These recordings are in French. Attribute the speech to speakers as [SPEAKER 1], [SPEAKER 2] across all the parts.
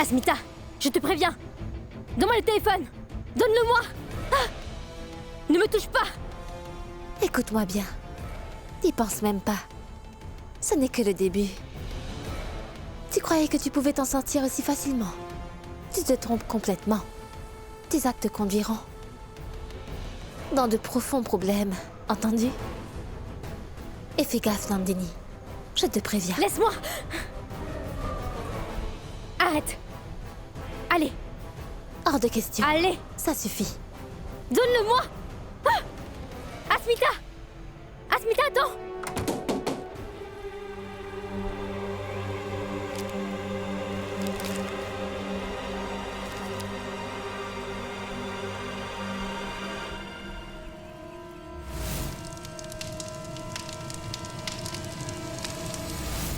[SPEAKER 1] Asmita, je te préviens. Donne-moi le téléphone. Donne-le-moi. Ah, ne me touche pas.
[SPEAKER 2] Écoute-moi bien. N'y pense même pas. Ce n'est que le début. Tu croyais que tu pouvais t'en sortir aussi facilement. Tu te trompes complètement. Tes actes conduiront dans de profonds problèmes, entendu? Et fais gaffe, Nandini. Je te préviens.
[SPEAKER 1] Laisse-moi. Arrête. Allez.
[SPEAKER 2] Hors de question.
[SPEAKER 1] Allez.
[SPEAKER 2] Ça suffit.
[SPEAKER 1] Donne-le-moi. Ah, Asmita. Asmita, attends.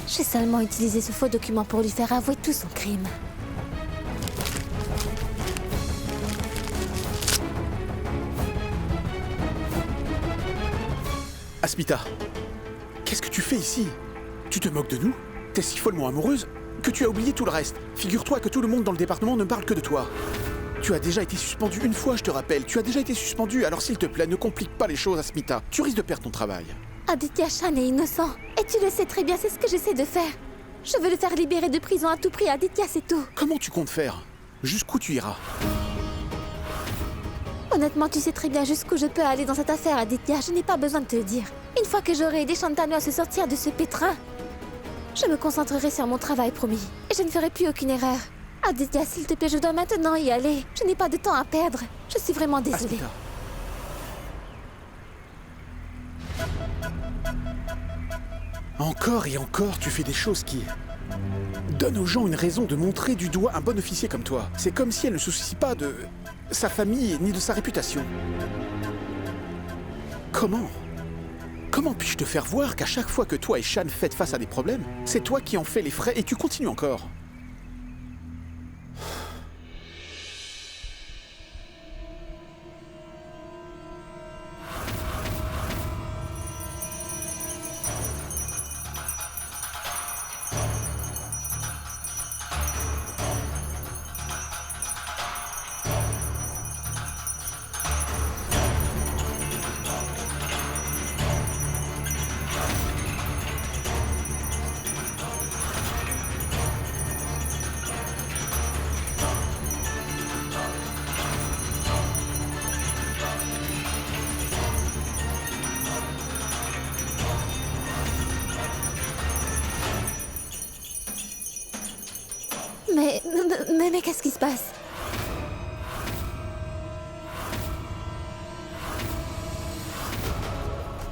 [SPEAKER 2] J'ai seulement utilisé ce faux document pour lui faire avouer tout son crime.
[SPEAKER 3] Asmita, qu'est-ce que tu fais ici? Tu te moques de nous? T'es si follement amoureuse que tu as oublié tout le reste. Figure-toi que tout le monde dans le département ne parle que de toi. Tu as déjà été suspendue une fois, je te rappelle. Tu as déjà été suspendue, alors s'il te plaît, ne complique pas les choses, Asmita. Tu risques de perdre ton travail.
[SPEAKER 2] Aditya Shan est innocent. Et tu le sais très bien, c'est ce que j'essaie de faire. Je veux le faire libérer de prison à tout prix, Aditya, c'est tout.
[SPEAKER 3] Comment tu comptes faire? Jusqu'où tu iras?
[SPEAKER 2] Honnêtement, tu sais très bien jusqu'où je peux aller dans cette affaire, Aditya. Je n'ai pas besoin de te le dire. Une fois que j'aurai aidé Shantanu à se sortir de ce pétrin, je me concentrerai sur mon travail, promis. Et je ne ferai plus aucune erreur. Aditya, s'il te plaît, je dois maintenant y aller. Je n'ai pas de temps à perdre. Je suis vraiment désolée.
[SPEAKER 3] Asmita. Encore et encore, tu fais des choses qui donnent aux gens une raison de montrer du doigt un bon officier comme toi. C'est comme si elle ne se soucie pas de sa famille ni de sa réputation. Comment puis-je te faire voir qu'à chaque fois que toi et Shan faites face à des problèmes, c'est toi qui en fais les frais et tu continues encore?
[SPEAKER 2] Mais qu'est-ce qui se passe?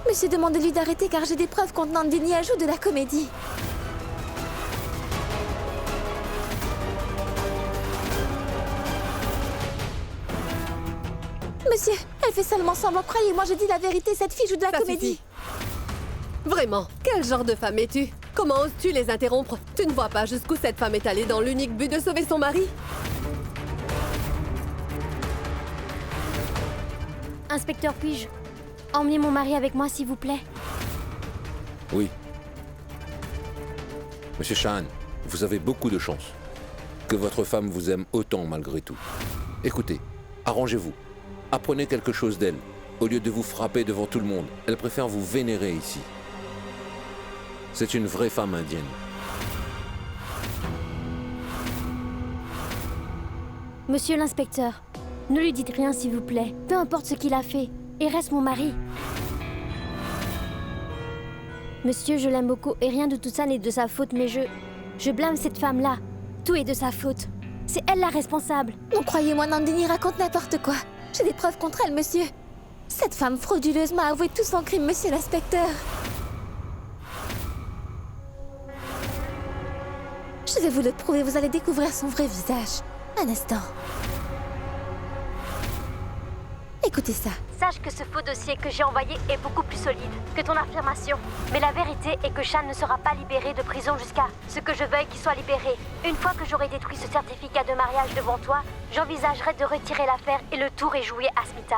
[SPEAKER 2] Monsieur, demandez-lui d'arrêter car j'ai des preuves contre Nandini ajoute de la comédie. Monsieur, elle fait seulement semblant. Croyez-moi, je dis la vérité, cette fille joue de la comédie.
[SPEAKER 4] Vraiment, quel genre de femme es-tu? Comment oses-tu les interrompre? Tu ne vois pas jusqu'où cette femme est allée dans l'unique but de sauver son mari?
[SPEAKER 1] Inspecteur, puis-je emmener mon mari avec moi, s'il vous plaît?
[SPEAKER 5] Oui. Monsieur Shan, vous avez beaucoup de chance. Que votre femme vous aime autant malgré tout. Écoutez, arrangez-vous. Apprenez quelque chose d'elle. Au lieu de vous frapper devant tout le monde, elle préfère vous vénérer ici. C'est une vraie femme indienne.
[SPEAKER 1] Monsieur l'inspecteur, ne lui dites rien, s'il vous plaît. Peu importe ce qu'il a fait. Il reste mon mari. Monsieur, je l'aime beaucoup et rien de tout ça n'est de sa faute, mais je blâme cette femme-là. Tout est de sa faute. C'est elle la responsable.
[SPEAKER 2] Non, croyez-moi, Nandini raconte n'importe quoi. J'ai des preuves contre elle, monsieur. Cette femme frauduleuse m'a avoué tout son crime, monsieur l'inspecteur. Je vais vous le prouver, vous allez découvrir son vrai visage. Un instant. Écoutez ça.
[SPEAKER 1] Sache que ce faux dossier que j'ai envoyé est beaucoup plus solide que ton affirmation. Mais la vérité est que Shan ne sera pas libéré de prison jusqu'à ce que je veuille qu'il soit libéré. Une fois que j'aurai détruit ce certificat de mariage devant toi, j'envisagerai de retirer l'affaire et le tour est joué, Asmita.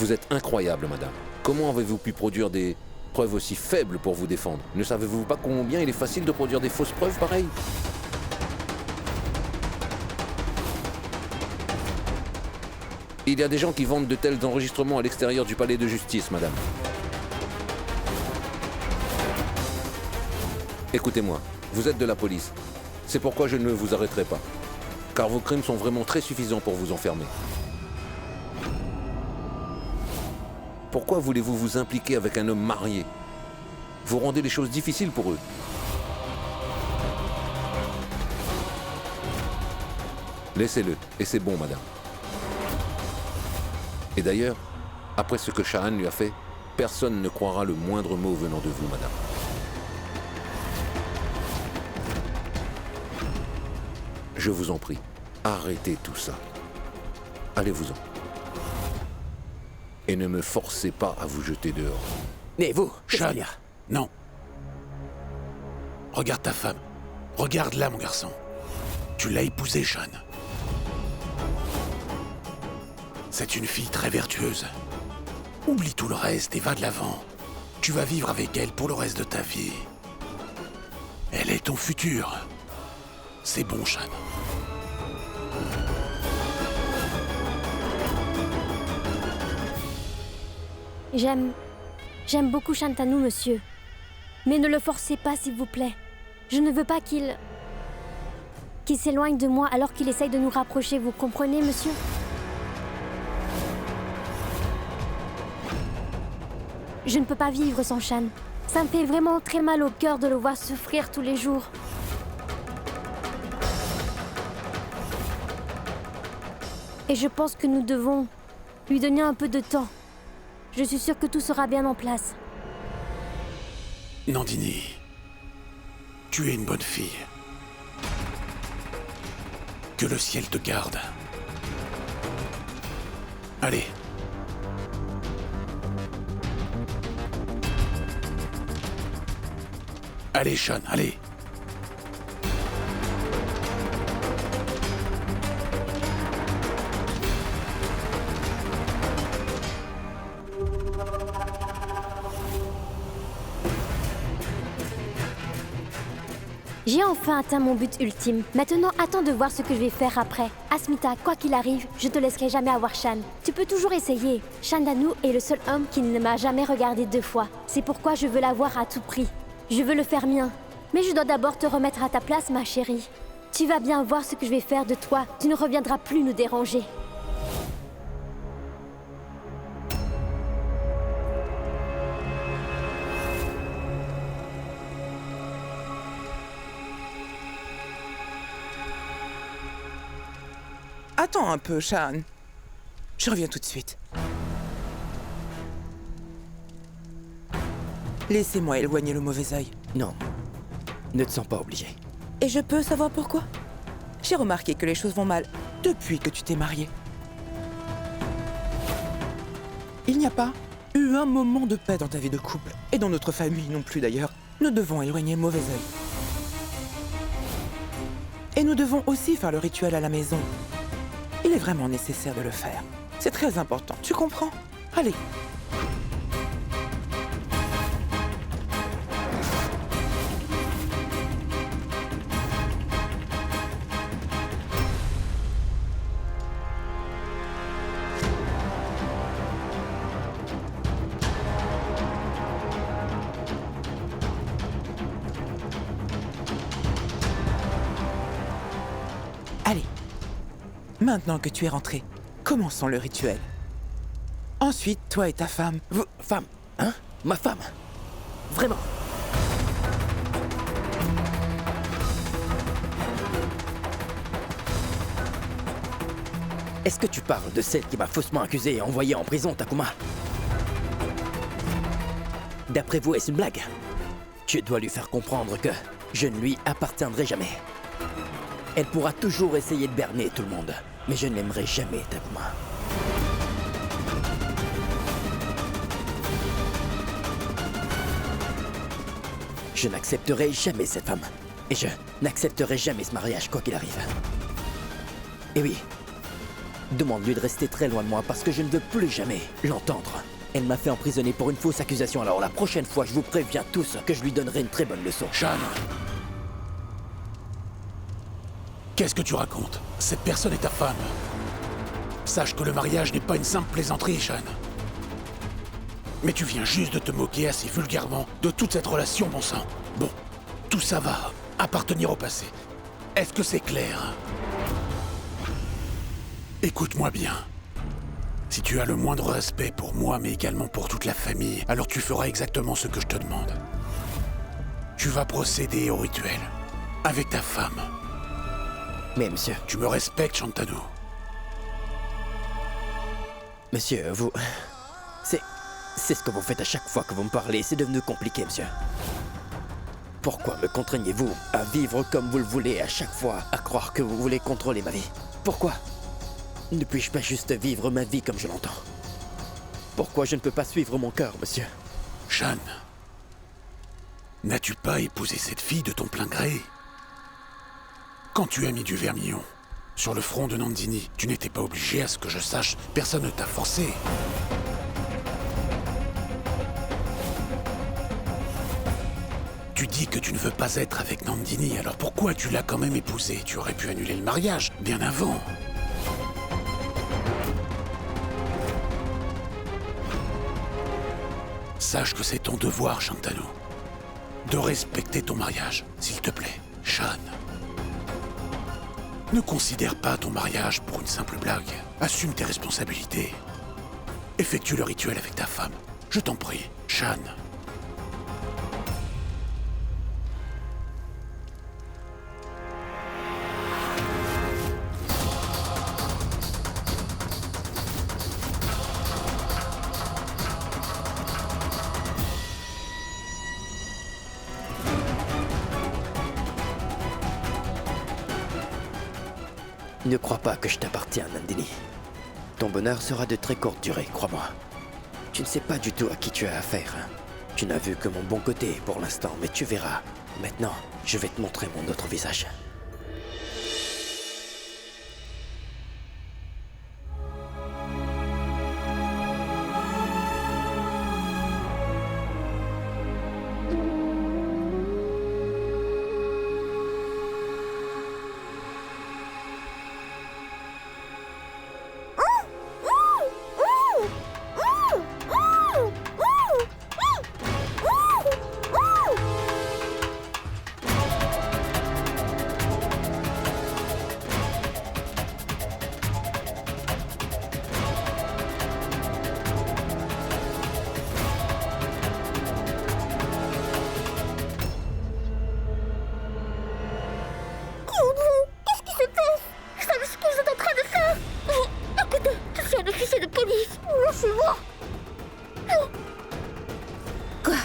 [SPEAKER 5] Vous êtes incroyable, madame. Comment avez-vous pu produire des preuves aussi faibles pour vous défendre? Ne savez-vous pas combien il est facile de produire des fausses preuves pareilles? Il y a des gens qui vendent de tels enregistrements à l'extérieur du palais de justice, madame. Écoutez-moi, vous êtes de la police. C'est pourquoi je ne vous arrêterai pas. Car vos crimes sont vraiment très suffisants pour vous enfermer. Pourquoi voulez-vous vous impliquer avec un homme marié? Vous rendez les choses difficiles pour eux. Laissez-le, et c'est bon, madame. Et d'ailleurs, après ce que Shahan lui a fait, personne ne croira le moindre mot venant de vous, madame. Je vous en prie, arrêtez tout ça. Allez-vous-en. Et ne me forcez pas à vous jeter dehors.
[SPEAKER 6] Mais vous,
[SPEAKER 3] Sean, non. Regarde ta femme. Regarde-la, mon garçon. Tu l'as épousée, Sean. C'est une fille très vertueuse. Oublie tout le reste et va de l'avant. Tu vas vivre avec elle pour le reste de ta vie. Elle est ton futur. C'est bon, Sean.
[SPEAKER 1] J'aime beaucoup Shantanu, monsieur. Mais ne le forcez pas, s'il vous plaît. Je ne veux pas qu'il s'éloigne de moi alors qu'il essaye de nous rapprocher, vous comprenez, monsieur? Je ne peux pas vivre sans Shan. Ça me fait vraiment très mal au cœur de le voir souffrir tous les jours. Et je pense que nous devons lui donner un peu de temps. Je suis sûre que tout sera bien en place.
[SPEAKER 3] Nandini, tu es une bonne fille. Que le ciel te garde. Allez. Allez, Sean, allez.
[SPEAKER 1] J'ai enfin atteint mon but ultime. Maintenant, attends de voir ce que je vais faire après. Asmita, quoi qu'il arrive, je te laisserai jamais avoir Shan. Tu peux toujours essayer. Shantanu est le seul homme qui ne m'a jamais regardé 2 fois. C'est pourquoi je veux l'avoir à tout prix. Je veux le faire mien. Mais je dois d'abord te remettre à ta place, ma chérie. Tu vas bien voir ce que je vais faire de toi. Tu ne reviendras plus nous déranger.
[SPEAKER 6] Attends un peu, Shahan. Je reviens tout de suite. Laissez-moi éloigner le mauvais œil.
[SPEAKER 7] Non, ne te sens pas obligé.
[SPEAKER 6] Et je peux savoir pourquoi? J'ai remarqué que les choses vont mal depuis que tu t'es marié. Il n'y a pas eu un moment de paix dans ta vie de couple, et dans notre famille non plus d'ailleurs. Nous devons éloigner le mauvais œil. Et nous devons aussi faire le rituel à la maison. Il est vraiment nécessaire de le faire. C'est très important, tu comprends? Allez. Allez. Maintenant que tu es rentré, commençons le rituel. Ensuite, toi et ta femme...
[SPEAKER 7] Femme, hein? Ma femme? Vraiment? Est-ce que tu parles de celle qui m'a faussement accusé et envoyé en prison, Takuma? D'après vous, est-ce une blague? Tu dois lui faire comprendre que je ne lui appartiendrai jamais. Elle pourra toujours essayer de berner tout le monde, mais je ne l'aimerai jamais, Takuma. Je n'accepterai jamais cette femme. Et je n'accepterai jamais ce mariage, quoi qu'il arrive. Et oui, Demande-lui de rester très loin de moi parce que je ne veux plus jamais l'entendre. Elle m'a fait emprisonner pour une fausse accusation, alors la prochaine fois, je vous préviens tous que je lui donnerai une très bonne leçon.
[SPEAKER 3] Shan! Qu'est-ce que tu racontes? Cette personne est ta femme. Sache que le mariage n'est pas une simple plaisanterie, Shan. Mais tu viens juste de te moquer assez vulgairement de toute cette relation, bon sang. Bon, tout ça va appartenir au passé. Est-ce que c'est clair? Écoute-moi bien. Si tu as le moindre respect pour moi, mais également pour toute la famille, alors tu feras exactement ce que je te demande. Tu vas procéder au rituel. Avec ta femme.
[SPEAKER 7] Mais monsieur,
[SPEAKER 3] Tu me respectes, Shantanu.
[SPEAKER 7] monsieur, vous... C'est ce que vous faites à chaque fois que vous me parlez, c'est devenu compliqué, monsieur. Pourquoi me contraignez-vous à vivre comme vous le voulez à chaque fois, à croire que vous voulez contrôler ma vie? Pourquoi ne puis-je pas juste vivre ma vie comme je l'entends? Pourquoi je ne peux pas suivre mon cœur, monsieur?
[SPEAKER 3] Shan, n'as-tu pas épousé cette fille de ton plein gré? Quand tu as mis du vermillon sur le front de Nandini, tu n'étais pas obligé, à ce que je sache, personne ne t'a forcé. Tu dis que tu ne veux pas être avec Nandini, alors pourquoi tu l'as quand même épousée? Tu aurais pu annuler le mariage, bien avant. Sache que c'est ton devoir, Shantanu, de respecter ton mariage, s'il te plaît, Shan. Ne considère pas ton mariage pour une simple blague. Assume tes responsabilités. Effectue le rituel avec ta femme. Je t'en prie, Shan.
[SPEAKER 7] Ne crois pas que je t'appartiens, Nandini. Ton bonheur sera de très courte durée, crois-moi. Tu ne sais pas du tout à qui tu as affaire. Tu n'as vu que mon bon côté pour l'instant, mais tu verras. Maintenant, je vais te montrer mon autre visage.
[SPEAKER 2] Quoi?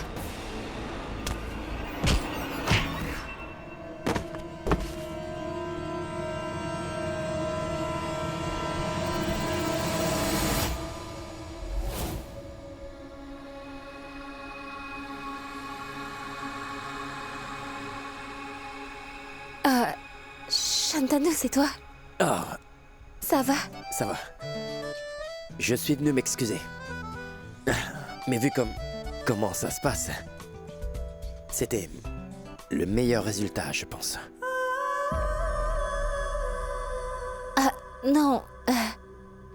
[SPEAKER 2] Shantanu, c'est toi?
[SPEAKER 7] Ah,
[SPEAKER 2] Ça va?
[SPEAKER 7] ça va. Je suis venu m'excuser. Mais vu comment ça se passe, c'était le meilleur résultat, je pense.
[SPEAKER 2] Ah, non.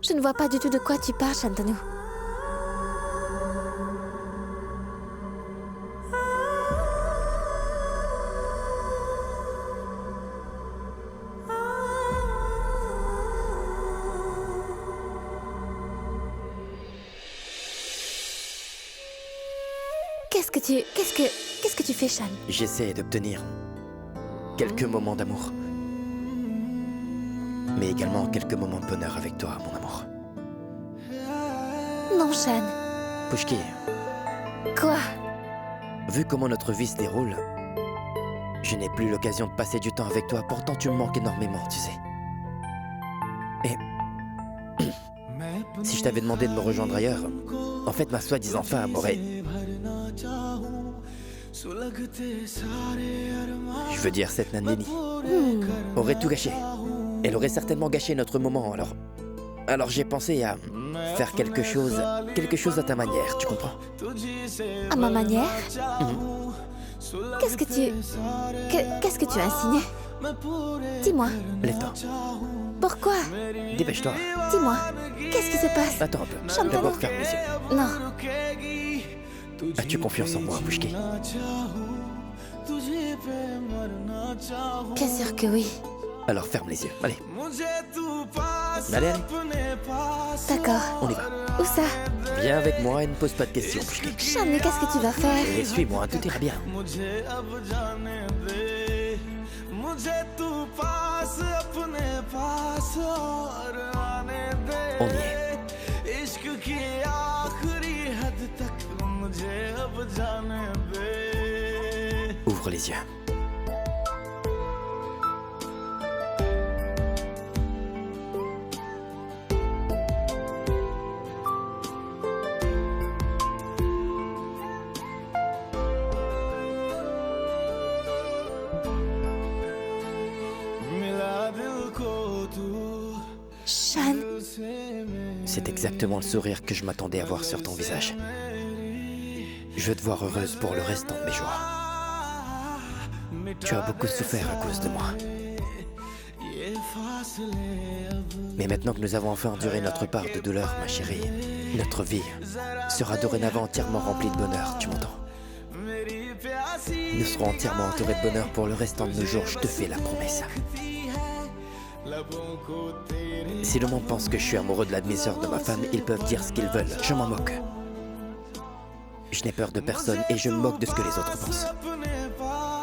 [SPEAKER 2] Je ne vois pas du tout de quoi tu parles, Shantanu. Qu'est-ce que tu fais, Shan?
[SPEAKER 7] J'essaie d'obtenir quelques moments d'amour. Mais également quelques moments de bonheur avec toi, mon amour.
[SPEAKER 2] Non, Shan.
[SPEAKER 7] Pushki,
[SPEAKER 2] Quoi?
[SPEAKER 7] vu comment notre vie se déroule, je n'ai plus l'occasion de passer du temps avec toi. Pourtant, tu me manques énormément, tu sais. Et si je t'avais demandé de me rejoindre ailleurs, en fait, ma soi-disant femme aurait... Je veux dire, cette Nandini aurait tout gâché. Elle aurait certainement gâché notre moment, alors Alors j'ai pensé à faire quelque chose à ta manière, tu comprends?
[SPEAKER 2] À ma manière? Qu'est-ce que tu as insinué? Dis-moi,
[SPEAKER 7] Lève-toi,
[SPEAKER 2] pourquoi?
[SPEAKER 7] dépêche-toi.
[SPEAKER 2] Dis-moi, qu'est-ce qui se passe?
[SPEAKER 7] Attends un peu,
[SPEAKER 2] Chantana.
[SPEAKER 7] d'abord ferme les yeux.
[SPEAKER 2] Non,
[SPEAKER 7] As-tu confiance en moi, Pushki?
[SPEAKER 2] bien sûr que oui.
[SPEAKER 7] Alors ferme les yeux, allez. Allez,
[SPEAKER 2] D'accord.
[SPEAKER 7] on y va.
[SPEAKER 2] Où ça?
[SPEAKER 7] Viens avec moi et ne pose pas de questions, Pushki.
[SPEAKER 2] Sean, mais qu'est-ce que tu vas faire?
[SPEAKER 7] Et suis-moi, tout ira bien. On y est. Ouvre les yeux.
[SPEAKER 2] Sean,
[SPEAKER 7] C'est exactement le sourire que je m'attendais à voir sur ton visage. Je veux te voir heureuse pour le restant de mes jours. Tu as beaucoup souffert à cause de moi. Mais maintenant que nous avons enfin enduré notre part de douleur, ma chérie, notre vie sera dorénavant entièrement remplie de bonheur, tu m'entends? Nous serons entièrement entourés de bonheur pour le restant de nos jours, je te fais la promesse. Si le monde pense que je suis amoureux de la demi-sœur de ma femme, ils peuvent dire ce qu'ils veulent, je m'en moque. Je n'ai peur de personne et je me moque de ce que les autres pensent.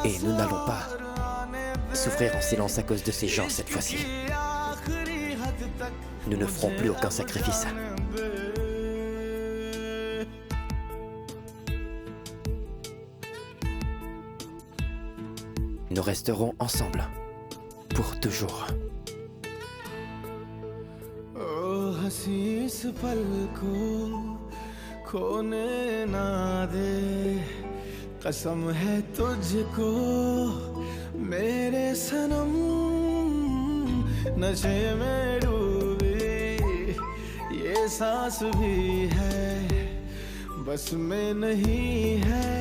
[SPEAKER 7] Et nous n'allons pas souffrir en silence à cause de ces gens cette fois-ci. Nous ne ferons plus aucun sacrifice. Nous resterons ensemble. Pour toujours.
[SPEAKER 8] कसम है तुझको मेरे सनम नशे में डूबी ये सांस भी है बस में नहीं है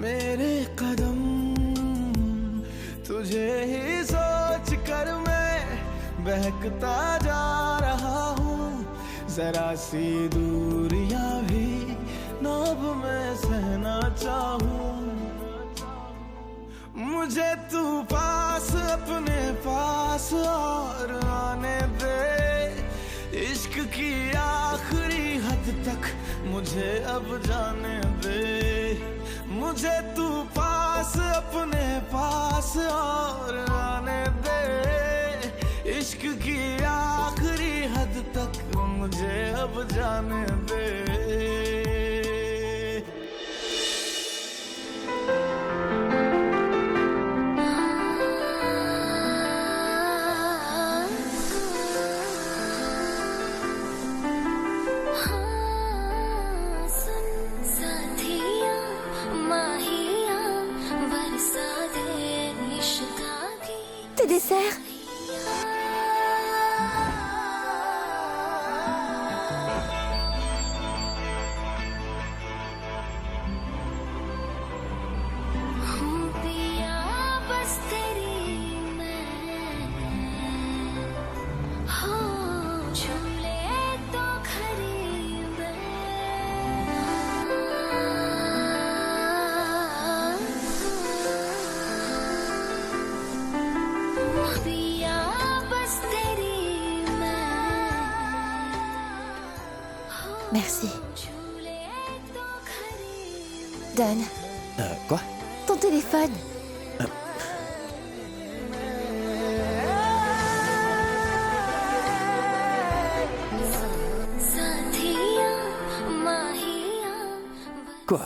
[SPEAKER 8] मेरे कदम तुझे ही सोच कर मैं बहकता जा रहा हूँ जरा सी दूरियां भी नाब में सहना चाहूं मुझे तू पास अपने पास और आने दे इश्क की आखिरी हद तक मुझे अब जाने दे मुझे तू पास अपने पास और आने दे इश्क की आखिरी हद तक मुझे अब जाने दे
[SPEAKER 2] tes desserts? Merci. Donne
[SPEAKER 7] Quoi?
[SPEAKER 2] ton téléphone.
[SPEAKER 7] Quoi?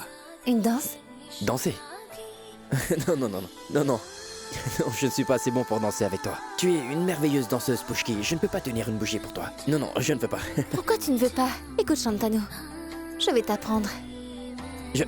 [SPEAKER 2] Une danse?
[SPEAKER 7] Danser? Non, non, non, non, non, non. Non, je ne suis pas assez bon pour danser avec toi. Tu es une merveilleuse danseuse, Pushki. Je ne peux pas tenir une bougie pour toi. Non, non, je ne peux pas.
[SPEAKER 2] Pourquoi tu ne veux pas? Écoute, Shantanu. Je vais t'apprendre.
[SPEAKER 7] Je...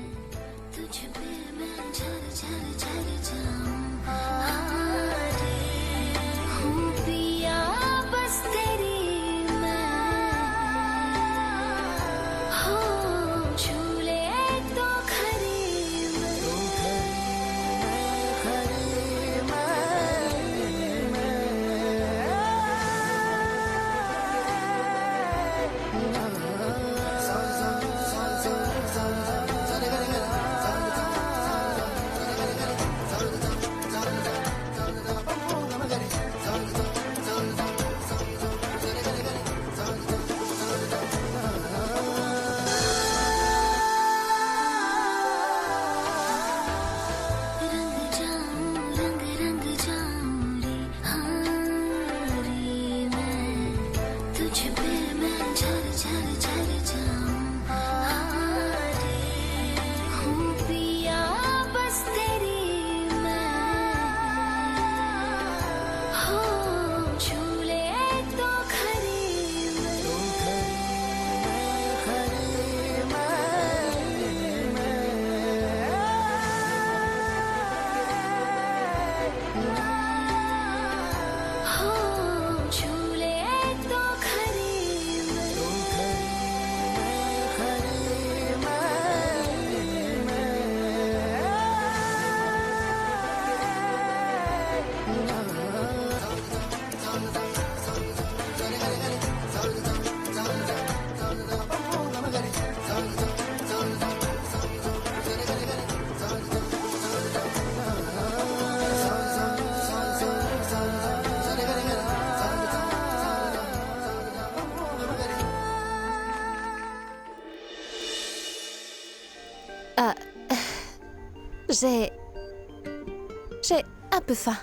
[SPEAKER 2] J'ai un peu faim.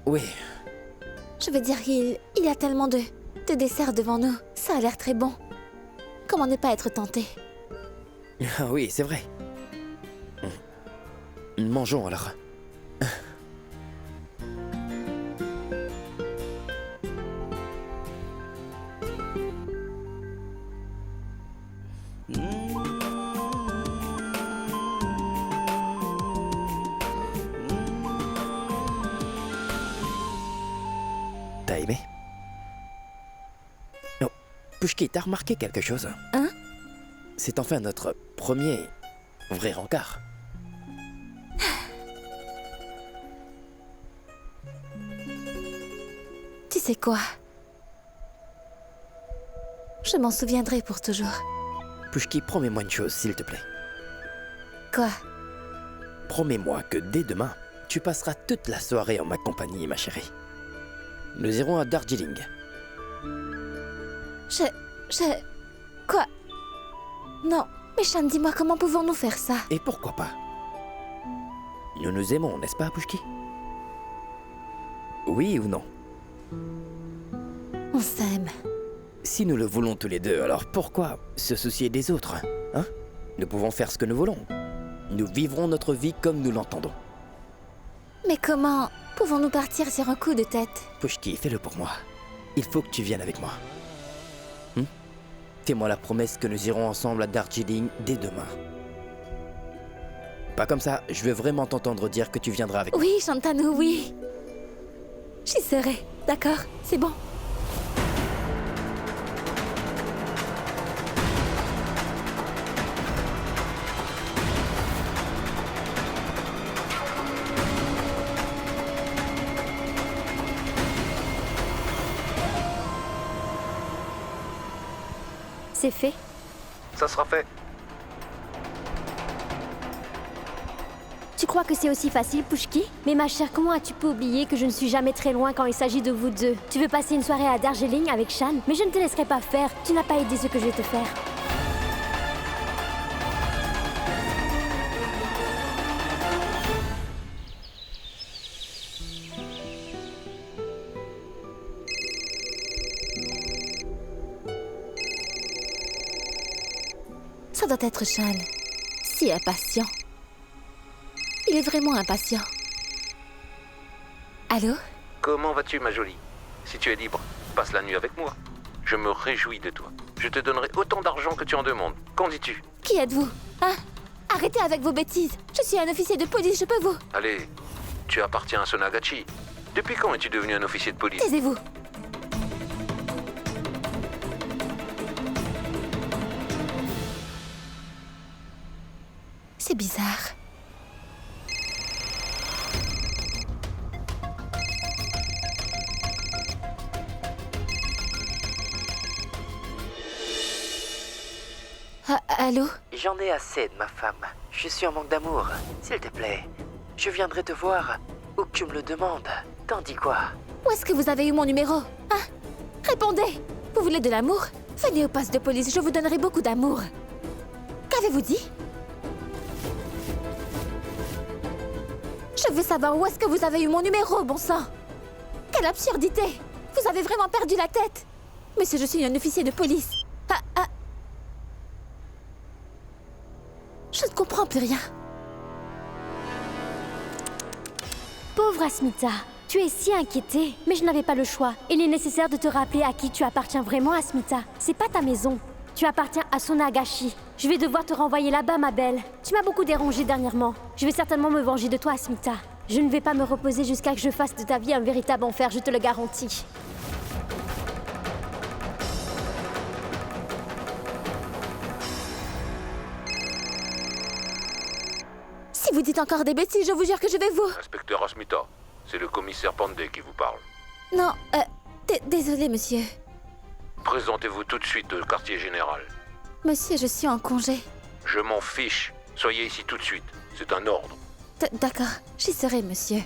[SPEAKER 7] Oui,
[SPEAKER 2] Je veux dire, il y a tellement de desserts devant nous. Ça a l'air très bon. Comment ne pas être tenté?
[SPEAKER 7] ah oui, c'est vrai. Mangeons alors. T'as aimé? Oh, Pushki, t'as remarqué quelque chose?
[SPEAKER 2] Hein?
[SPEAKER 7] C'est enfin notre premier vrai rencard.
[SPEAKER 2] Tu sais quoi? Je m'en souviendrai pour toujours.
[SPEAKER 7] Pushki, promets-moi une chose, s'il te plaît.
[SPEAKER 2] Quoi?
[SPEAKER 7] Promets-moi que dès demain, tu passeras toute la soirée en ma compagnie, ma chérie. Nous irons à Darjeeling.
[SPEAKER 2] Quoi? Non, mais Shan, dis-moi, comment pouvons-nous faire ça?
[SPEAKER 7] Et pourquoi pas? Nous nous aimons, n'est-ce pas, Pushki? Oui ou non?
[SPEAKER 2] On s'aime.
[SPEAKER 7] Si nous le voulons tous les deux, alors pourquoi se soucier des autres, hein? Nous pouvons faire ce que nous voulons. Nous vivrons notre vie comme nous l'entendons.
[SPEAKER 2] Mais comment pouvons-nous partir sur un coup de tête?
[SPEAKER 7] Pushki, fais-le pour moi. Il faut que tu viennes avec moi. Fais-moi la promesse que nous irons ensemble à Darjeeling dès demain. Pas comme ça, je veux vraiment t'entendre dire que tu viendras avec moi.
[SPEAKER 2] Oui, Shantanu, oui. J'y serai, d'accord? C'est bon.
[SPEAKER 1] C'est fait.
[SPEAKER 5] Ça sera fait.
[SPEAKER 1] Tu crois que c'est aussi facile, Pushki? Mais ma chère, comment as-tu pu oublier que je ne suis jamais très loin quand il s'agit de vous deux? Tu veux passer une soirée à Darjeeling avec Shan? Mais je ne te laisserai pas faire. Tu n'as pas aidé ce que je vais te faire.
[SPEAKER 2] Ça doit être Shan. Si impatient. Il est vraiment impatient. Allô?
[SPEAKER 5] Comment vas-tu, ma jolie? Si tu es libre, passe la nuit avec moi. Je me réjouis de toi. Je te donnerai autant d'argent que tu en demandes. Qu'en dis-tu?
[SPEAKER 2] Qui êtes-vous? Hein? Arrêtez avec vos bêtises. Je suis un officier de police, je peux vous...
[SPEAKER 5] Allez, tu appartiens à Sonagachi. Depuis quand es-tu devenu un officier de police?
[SPEAKER 2] Taisez-vous. C'est bizarre. Ah, allô?
[SPEAKER 7] J'en ai assez de ma femme. Je suis en manque d'amour. S'il te plaît, je viendrai te voir où que tu me le demandes. T'en dis quoi?
[SPEAKER 2] Où est-ce que vous avez eu mon numéro? Hein? Répondez! Vous voulez de l'amour? Venez au poste de police, je vous donnerai beaucoup d'amour. Qu'avez-vous dit? Je veux savoir où est-ce que vous avez eu mon numéro, bon sang! Quelle absurdité! Vous avez vraiment perdu la tête! Monsieur, je suis un officier de police. Je ne comprends plus rien.
[SPEAKER 1] Pauvre Asmita, tu es si inquiétée. Mais je n'avais pas le choix. Il est nécessaire de te rappeler à qui tu appartiens vraiment, Asmita. C'est pas ta maison. Tu appartiens à Sonagashi. Je vais devoir te renvoyer là-bas, ma belle. Tu m'as beaucoup dérangée dernièrement. Je vais certainement me venger de toi, Asmita. Je ne vais pas me reposer jusqu'à que je fasse de ta vie un véritable enfer, je te le garantis.
[SPEAKER 2] Si vous dites encore des bêtises, je vous jure que je vais vous...
[SPEAKER 5] Inspecteur Asmita, C'est le commissaire Pandey qui vous parle.
[SPEAKER 2] Non, désolé, monsieur.
[SPEAKER 5] Présentez-vous tout de suite au quartier général.
[SPEAKER 2] Monsieur, je suis en congé.
[SPEAKER 5] Je m'en fiche. Soyez ici tout de suite. C'est un ordre.
[SPEAKER 2] D'accord, j'y serai, monsieur.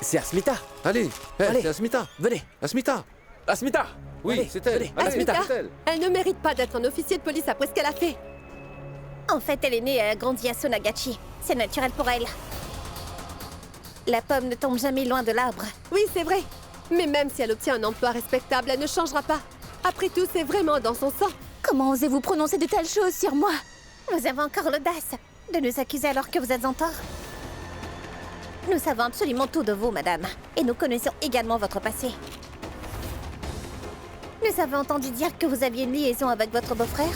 [SPEAKER 7] C'est Asmita.
[SPEAKER 5] Allez,
[SPEAKER 7] Allez.
[SPEAKER 5] c'est Asmita.
[SPEAKER 7] Venez.
[SPEAKER 5] Asmita.
[SPEAKER 7] Asmita.
[SPEAKER 5] Oui,
[SPEAKER 7] Allez,
[SPEAKER 5] c'est elle.
[SPEAKER 7] venez.
[SPEAKER 5] Allez,
[SPEAKER 4] Asmita,
[SPEAKER 5] c'est elle.
[SPEAKER 4] elle ne mérite pas d'être un officier de police après ce qu'elle a fait.
[SPEAKER 9] En fait, elle est née et a grandi à Sonagachi. C'est naturel pour elle. La pomme ne tombe jamais loin de l'arbre.
[SPEAKER 4] Oui, c'est vrai. Mais même si elle obtient un emploi respectable, elle ne changera pas. Après tout, c'est vraiment dans son sang.
[SPEAKER 2] Comment osez-vous prononcer de telles choses sur moi?
[SPEAKER 9] Vous avez encore l'audace de nous accuser alors que vous êtes en tort. Nous savons absolument tout de vous, madame. Et nous connaissons également votre passé. Nous avons entendu dire que vous aviez une liaison avec votre beau-frère.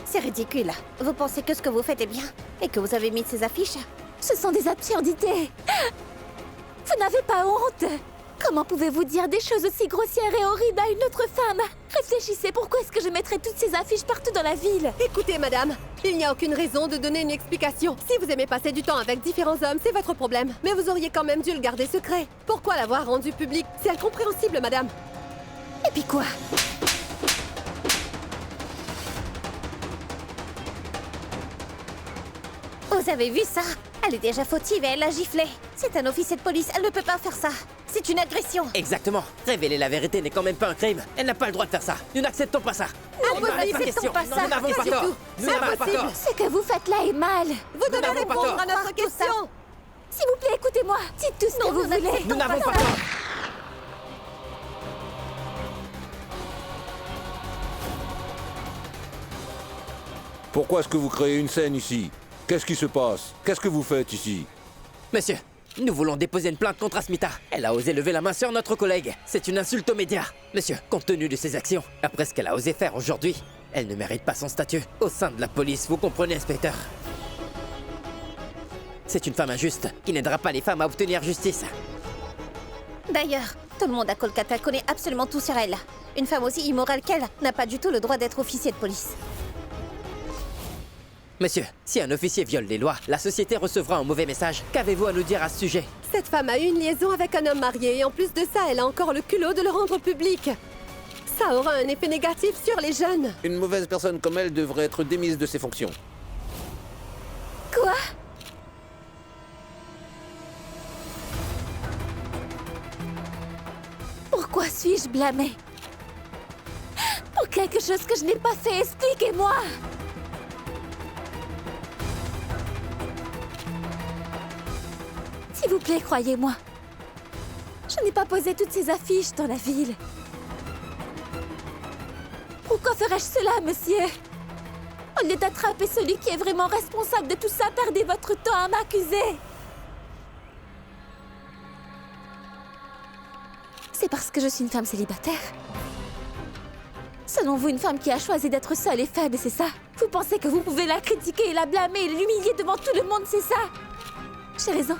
[SPEAKER 9] C'est ridicule. Vous pensez que ce que vous faites est bien et que vous avez mis ces affiches?
[SPEAKER 2] Ce sont des absurdités. Vous n'avez pas honte? Comment pouvez-vous dire des choses aussi grossières et horribles à une autre femme? Réfléchissez, pourquoi est-ce que je mettrais toutes ces affiches partout dans la ville?
[SPEAKER 4] Écoutez, madame, il n'y a aucune raison de donner une explication. Si vous aimez passer du temps avec différents hommes, c'est votre problème. Mais vous auriez quand même dû le garder secret. Pourquoi l'avoir rendu public? C'est incompréhensible, madame.
[SPEAKER 2] Et puis quoi?
[SPEAKER 9] Vous avez vu ça? Elle est déjà fautive et elle a giflé. C'est un officier de police, elle ne peut pas faire ça. C'est une agression.
[SPEAKER 7] Exactement. Révéler la vérité n'est quand même pas un crime. Elle n'a pas le droit de faire ça. Nous n'acceptons pas ça.
[SPEAKER 9] Nous n'acceptons pas ça.
[SPEAKER 7] Nous n'avons pas
[SPEAKER 9] Pas du
[SPEAKER 7] tort.
[SPEAKER 9] tout.
[SPEAKER 7] Nous
[SPEAKER 9] C'est
[SPEAKER 7] n'avons pas
[SPEAKER 9] impossible.
[SPEAKER 7] tort.
[SPEAKER 2] Ce que vous faites là est mal.
[SPEAKER 4] Vous devez
[SPEAKER 7] n'avons pas
[SPEAKER 4] répondre
[SPEAKER 7] tort.
[SPEAKER 4] à notre
[SPEAKER 9] Croire tout ça.
[SPEAKER 4] question.
[SPEAKER 2] S'il vous plaît, écoutez-moi. Dites tout ce que vous voulez.
[SPEAKER 7] Nous n'avons pas tort.
[SPEAKER 5] Pourquoi est-ce que vous créez une scène ici? Qu'est-ce qui se passe? Qu'est-ce que vous faites ici?
[SPEAKER 7] Monsieur, nous voulons déposer une plainte contre Asmita. Elle a osé lever la main sur notre collègue. C'est une insulte aux médias. Monsieur, compte tenu de ses actions, après ce qu'elle a osé faire aujourd'hui, elle ne mérite pas son statut au sein de la police, vous comprenez, inspecteur? C'est une femme injuste qui n'aidera pas les femmes à obtenir justice.
[SPEAKER 9] D'ailleurs, tout le monde à Kolkata connaît absolument tout sur elle. Une femme aussi immorale qu'elle n'a pas du tout le droit d'être officier de police.
[SPEAKER 7] Monsieur, si un officier viole les lois, la société recevra un mauvais message. Qu'avez-vous à nous dire à ce sujet?
[SPEAKER 4] Cette femme a eu une liaison avec un homme marié et en plus de ça, elle a encore le culot de le rendre public. Ça aura un effet négatif sur les jeunes.
[SPEAKER 5] Une mauvaise personne comme elle devrait être démise de ses fonctions.
[SPEAKER 2] Quoi? Pourquoi suis-je blâmée? Pour quelque chose que je n'ai pas fait, expliquez-moi! S'il vous plaît, croyez-moi. Je n'ai pas posé toutes ces affiches dans la ville. Pourquoi ferais-je cela, monsieur? Au lieu d'attraper celui qui est vraiment responsable de tout ça, perdez votre temps à m'accuser. C'est parce que je suis une femme célibataire. Selon vous, une femme qui a choisi d'être seule et faible, c'est ça? Vous pensez que vous pouvez la critiquer, la blâmer et l'humilier devant tout le monde, c'est ça? J'ai raison.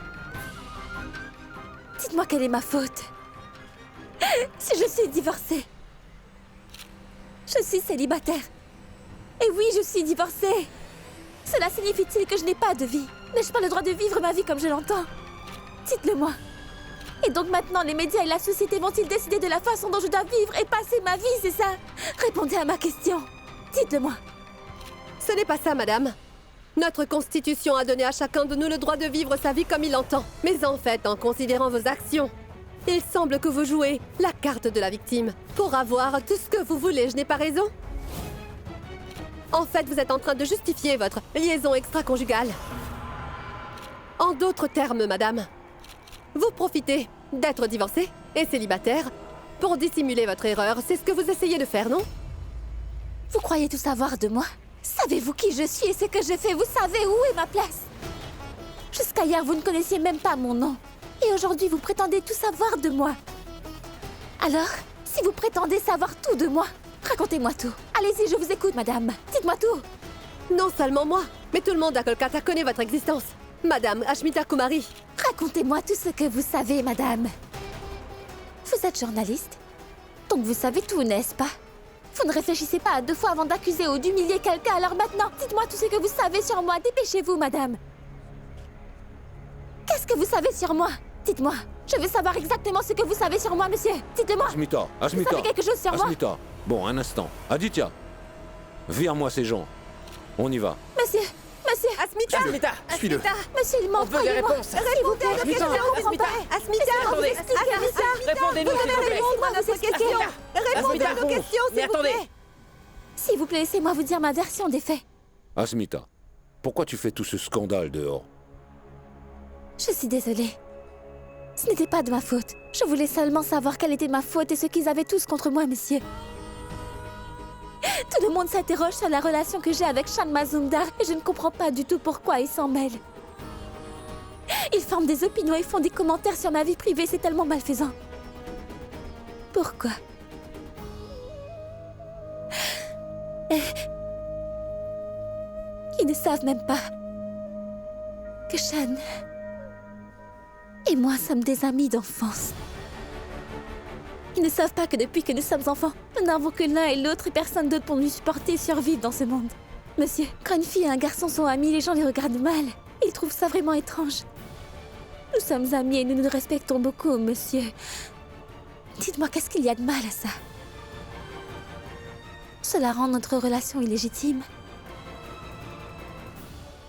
[SPEAKER 2] Dites-moi quelle est ma faute. Si je suis divorcée. Je suis célibataire. Et oui, je suis divorcée. Cela signifie-t-il que je n'ai pas de vie? N'ai-je pas le droit de vivre ma vie comme je l'entends? Dites-le-moi. Et donc maintenant, les médias et la société vont-ils décider de la façon dont je dois vivre et passer ma vie, c'est ça? Répondez à ma question. Dites-le-moi.
[SPEAKER 4] Ce n'est pas ça, madame. Notre constitution a donné à chacun de nous le droit de vivre sa vie comme il l'entend. Mais en fait, en considérant vos actions, il semble que vous jouez la carte de la victime pour avoir tout ce que vous voulez, je n'ai pas raison? En fait, vous êtes en train de justifier votre liaison extra-conjugale. En d'autres termes, madame, vous profitez d'être divorcé et célibataire pour dissimuler votre erreur. C'est ce que vous essayez de faire, non?
[SPEAKER 2] Vous croyez tout savoir de moi? Savez-vous qui je suis et ce que je fais? Vous savez où est ma place? Jusqu'à hier, vous ne connaissiez même pas mon nom. Et aujourd'hui, vous prétendez tout savoir de moi. Alors, si vous prétendez savoir tout de moi, racontez-moi tout. Allez-y, je vous écoute, madame. Dites-moi tout.
[SPEAKER 4] Non seulement moi, mais tout le monde à Kolkata connaît votre existence. Madame Ashmita Kumari.
[SPEAKER 2] Racontez-moi tout ce que vous savez, madame. Vous êtes journaliste, donc vous savez tout, n'est-ce pas? Vous ne réfléchissez pas à 2 fois avant d'accuser ou d'humilier quelqu'un, alors maintenant, dites-moi tout ce que vous savez sur moi. Dépêchez-vous, madame. Qu'est-ce que vous savez sur moi? Dites-moi. Je veux savoir exactement ce que vous savez sur moi, monsieur. Dites-le-moi.
[SPEAKER 5] Ashmita,
[SPEAKER 2] Vous
[SPEAKER 5] Ashmita.
[SPEAKER 2] savez quelque chose sur moi?
[SPEAKER 5] Ashmita, bon, un instant. Aditya, vire-moi ces gens. On y va.
[SPEAKER 2] Monsieur, monsieur,
[SPEAKER 6] Asmita! Asmita!
[SPEAKER 3] Suis-le.
[SPEAKER 2] monsieur, il ment,
[SPEAKER 6] On veut des
[SPEAKER 2] croyez-moi.
[SPEAKER 6] réponses.
[SPEAKER 2] S'il vous plaît,
[SPEAKER 6] Asmita,
[SPEAKER 2] je ne comprends
[SPEAKER 6] Asmita,
[SPEAKER 2] pas.
[SPEAKER 4] Asmita,
[SPEAKER 2] Laissez-moi vous
[SPEAKER 6] attendez.
[SPEAKER 2] expliquer, monsieur.
[SPEAKER 6] Répondez-nous,
[SPEAKER 2] Vous
[SPEAKER 6] s'il vous
[SPEAKER 2] devez
[SPEAKER 6] plaît.
[SPEAKER 2] répondre à notre
[SPEAKER 4] Asmita.
[SPEAKER 2] question.
[SPEAKER 4] Répondez à nos
[SPEAKER 6] Asmita,
[SPEAKER 4] questions,
[SPEAKER 6] mais
[SPEAKER 4] s'il vous
[SPEAKER 6] attendez.
[SPEAKER 4] plaît.
[SPEAKER 2] S'il vous plaît, laissez-moi vous dire ma version des faits.
[SPEAKER 5] Ashmita, pourquoi tu fais tout ce scandale dehors?
[SPEAKER 2] Je suis désolée. Ce n'était pas de ma faute. Je voulais seulement savoir quelle était ma faute et ce qu'ils avaient tous contre moi, monsieur. Tout le monde s'interroge sur la relation que j'ai avec Shan Mazumdar et je ne comprends pas du tout pourquoi ils s'en mêlent. Ils forment des opinions et font des commentaires sur ma vie privée, c'est tellement malfaisant. Pourquoi? Ils ne savent même pas que Shan et moi sommes des amis d'enfance. Ils ne savent pas que depuis que nous sommes enfants, nous n'avons que l'un et l'autre et personne d'autre pour nous supporter et survivre dans ce monde. Monsieur, quand une fille et un garçon sont amis, les gens les regardent mal. Ils trouvent ça vraiment étrange. Nous sommes amis et nous nous respectons beaucoup, monsieur. Dites-moi, qu'est-ce qu'il y a de mal à ça? Cela rend notre relation illégitime.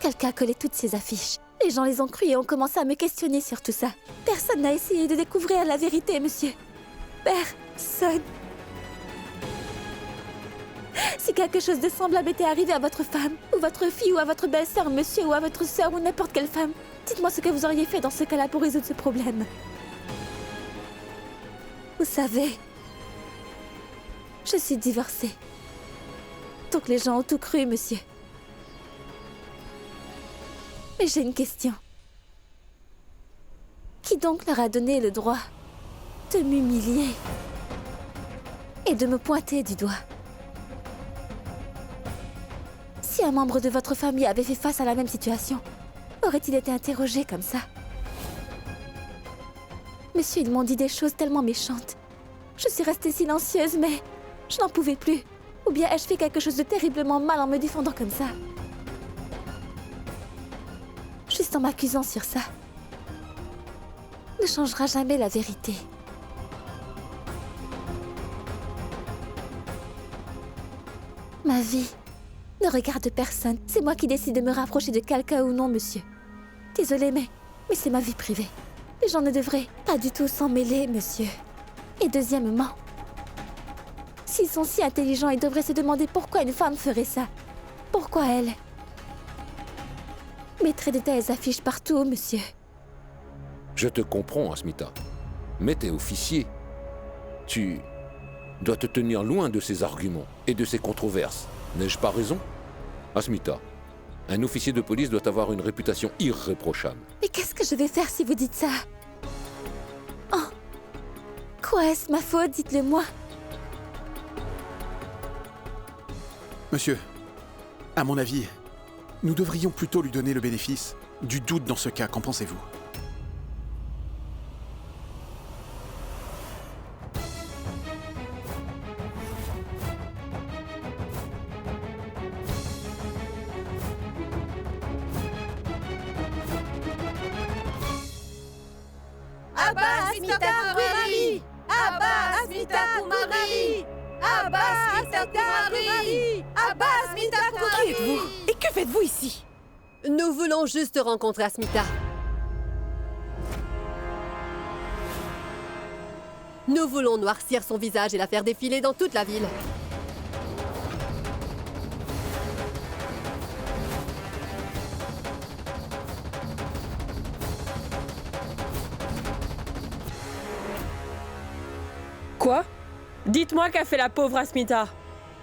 [SPEAKER 2] Quelqu'un a collé toutes ces affiches. Les gens les ont crues et ont commencé à me questionner sur tout ça. Personne n'a essayé de découvrir la vérité, monsieur. Personne. Si quelque chose de semblable était arrivé à votre femme, ou votre fille, ou à votre belle-sœur, monsieur, ou à votre sœur, ou n'importe quelle femme, dites-moi ce que vous auriez fait dans ce cas-là pour résoudre ce problème. Vous savez, je suis divorcée. Donc les gens ont tout cru, monsieur. Mais j'ai une question. Qui donc leur a donné le droit de m'humilier et de me pointer du doigt? Si un membre de votre famille avait fait face à la même situation, aurait-il été interrogé comme ça? Monsieur, ils m'ont dit des choses tellement méchantes. Je suis restée silencieuse, mais je n'en pouvais plus. Ou bien ai-je fait quelque chose de terriblement mal en me défendant comme ça? Juste en m'accusant sur ça, ne changera jamais la vérité. Ma vie ne regarde personne. C'est moi qui décide de me rapprocher de quelqu'un ou non, monsieur. Désolée, mais c'est ma vie privée. Les gens ne devraient pas du tout s'en mêler, monsieur. Et deuxièmement, s'ils sont si intelligents, ils devraient se demander pourquoi une femme ferait ça. Pourquoi elle mettrait de telles affiches partout, monsieur.
[SPEAKER 5] Je te comprends, Asmita. Mais t'es officier. Tu dois te tenir loin de ces arguments et de ces controverses. N'ai-je pas raison? Asmita, un officier de police doit avoir une réputation irréprochable.
[SPEAKER 2] Mais qu'est-ce que je vais faire si vous dites ça? Oh, quoi est-ce ma faute? Dites-le moi.
[SPEAKER 3] Monsieur, à mon avis, nous devrions plutôt lui donner le bénéfice du doute dans ce cas. Qu'en pensez-vous?
[SPEAKER 4] Abbas Asmita Kumari! Abbas Asmita Kumari! Abbas Asmita Kumari! Abbas Asmita
[SPEAKER 6] Qui êtes-vous? Et que faites-vous ici?
[SPEAKER 4] Nous voulons juste rencontrer Asmita. Nous voulons noircir son visage et la faire défiler dans toute la ville.
[SPEAKER 10] Quoi? Dites-moi qu'a fait la pauvre Asmita.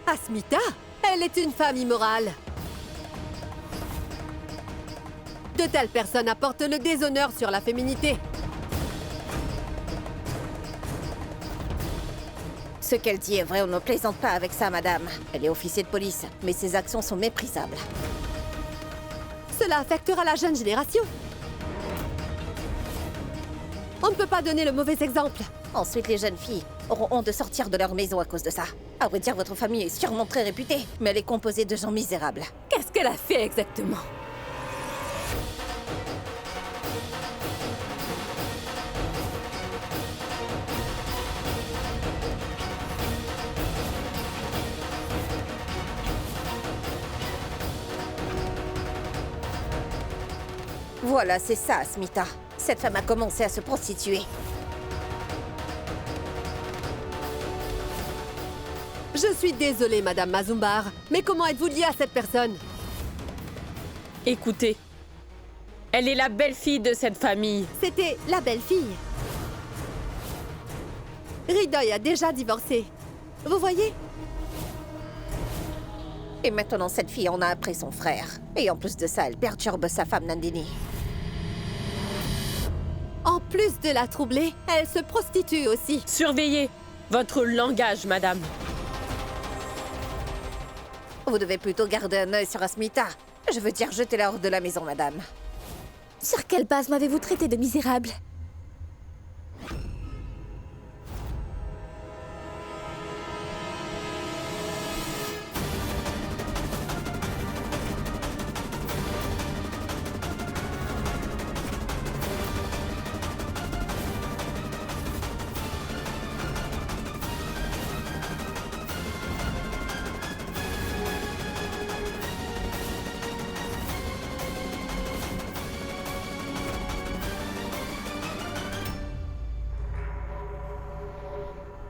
[SPEAKER 4] Asmita? Elle est une femme immorale. De telles personnes apportent le déshonneur sur la féminité.
[SPEAKER 9] Ce qu'elle dit est vrai, on ne plaisante pas avec ça, madame. Elle est officier de police, mais ses actions sont méprisables.
[SPEAKER 4] Cela affectera la jeune génération. On ne peut pas donner le mauvais exemple.
[SPEAKER 9] Ensuite, les jeunes filles auront honte de sortir de leur maison à cause de ça. À vrai dire, votre famille est sûrement très réputée, mais elle est composée de gens misérables.
[SPEAKER 10] Qu'est-ce qu'elle a fait exactement?
[SPEAKER 9] Voilà, c'est ça, Asmita. Cette femme a commencé à se prostituer.
[SPEAKER 4] Je suis désolée, Madame Mazumbar, mais comment êtes-vous liée à cette personne?
[SPEAKER 10] Écoutez, elle est la belle-fille de cette famille.
[SPEAKER 4] C'était la belle-fille. Ridoy a déjà divorcé. Vous voyez?
[SPEAKER 9] Et maintenant, cette fille en a après son frère. Et en plus de ça, elle perturbe sa femme Nandini.
[SPEAKER 4] En plus de la troubler, elle se prostitue aussi.
[SPEAKER 10] Surveillez votre langage, madame.
[SPEAKER 9] Vous devez plutôt garder un œil sur Asmita. Je veux dire, jetez-la hors de la maison, madame.
[SPEAKER 2] Sur quelle base m'avez-vous traité de misérable?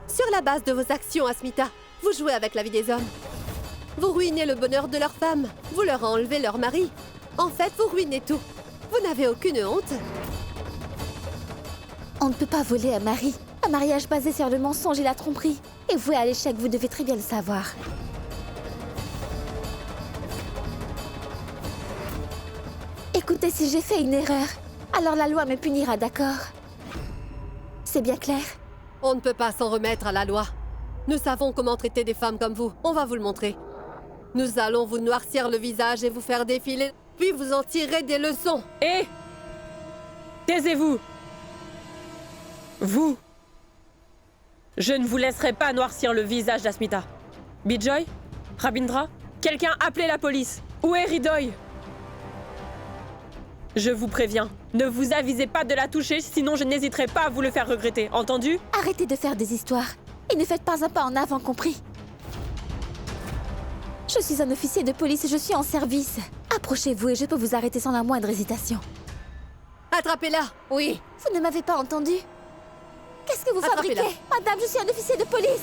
[SPEAKER 4] Sur la base de vos actions, Asmita, vous jouez avec la vie des hommes. Vous ruinez le bonheur de leurs femmes. Vous leur enlevez leur mari. En fait, vous ruinez tout. Vous n'avez aucune honte.
[SPEAKER 2] On ne peut pas voler un mari. Un mariage basé sur le mensonge et la tromperie. Et voué à l'échec, vous devez très bien le savoir. Écoutez, si j'ai fait une erreur, alors la loi me punira, d'accord? C'est bien clair?
[SPEAKER 4] On ne peut pas s'en remettre à la loi. Nous savons comment traiter des femmes comme vous. On va vous le montrer. Nous allons vous noircir le visage et vous faire défiler, puis vous en tirerez des leçons.
[SPEAKER 10] Et taisez-vous. Vous. Je ne vous laisserai pas noircir le visage d'Asmita. Bijoy? Rabindra? Quelqu'un appelez la police. Où est Ridoy? Je vous préviens, ne vous avisez pas de la toucher, sinon je n'hésiterai pas à vous le faire regretter, entendu?
[SPEAKER 2] Arrêtez de faire des histoires. Et ne faites pas un pas en avant, compris? Je suis un officier de police et je suis en service. Approchez-vous et je peux vous arrêter sans la moindre hésitation.
[SPEAKER 4] Attrapez-la!
[SPEAKER 9] Oui,
[SPEAKER 2] Vous ne m'avez pas entendu? Qu'est-ce que vous fabriquez?
[SPEAKER 4] Attrapez-la.
[SPEAKER 2] Madame, je suis un officier de police!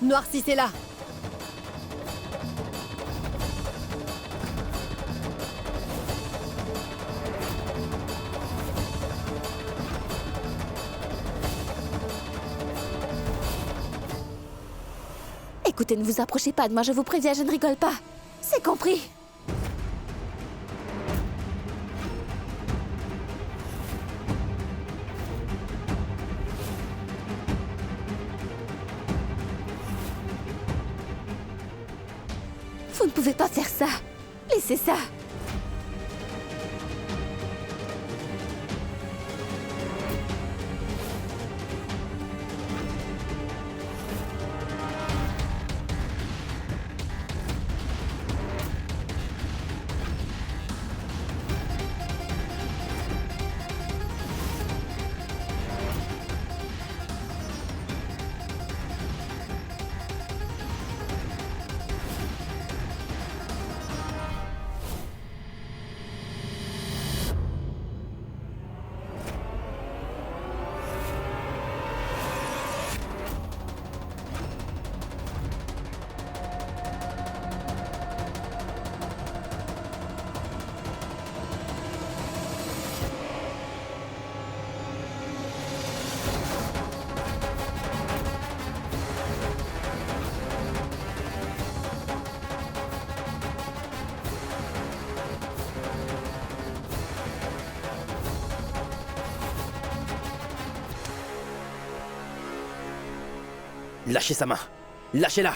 [SPEAKER 4] Noircissez-la!
[SPEAKER 2] Écoutez, ne vous approchez pas de moi, je vous préviens, je ne rigole pas. C'est compris? Vous ne pouvez pas faire ça. Laissez ça.
[SPEAKER 7] Lâchez sa main. Lâchez-la.